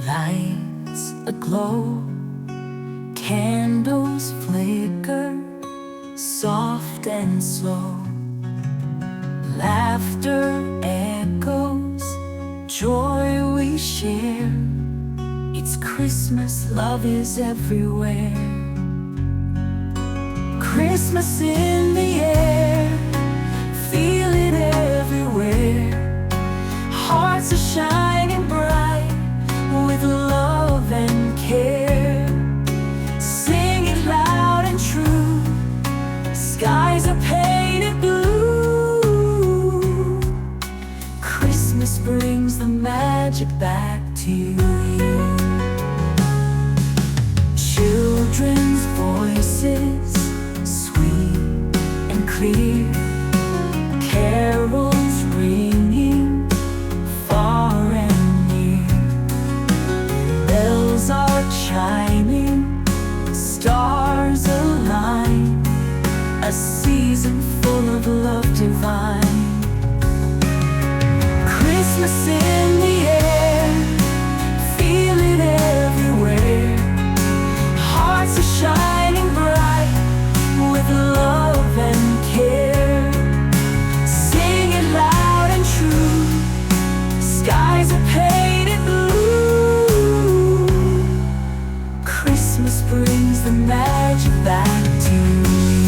Lights aglow, candles flicker, soft and slow. Laughter echoes, joy we share. It's Christmas, love is everywhere. Christmas in the air, feel it everywhere. Hearts are shining bright with love and care. Sing it loud and true, skies are painted blue. Christmas brings the magic back to you. Children's voices, sweet and clear, carols ringing far and near. Bells are chiming, stars align, a season full of love divine. Christmas in the air, feel it everywhere. Hearts are shining bright with love and care. Sing it loud and true, skies are painted blue. Christmas brings the magic back to you.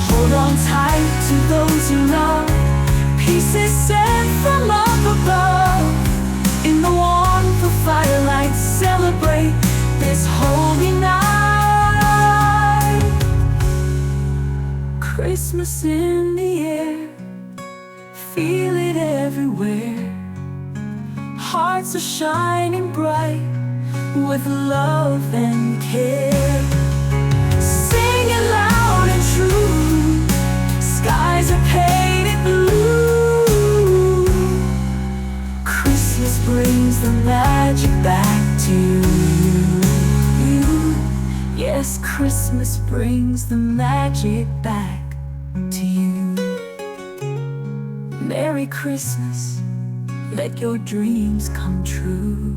Hold on tight to those you love, peace is sent from up above. In the warmth of firelight, celebrate this holy night. Christmas in the air, feel it everywhere. Hearts are shining bright with love and care. Sing it loud and true, skies are painted blue. Christmas brings the magic back to you. Yes, Christmas brings the magic back to you. Merry Christmas, let your dreams come true.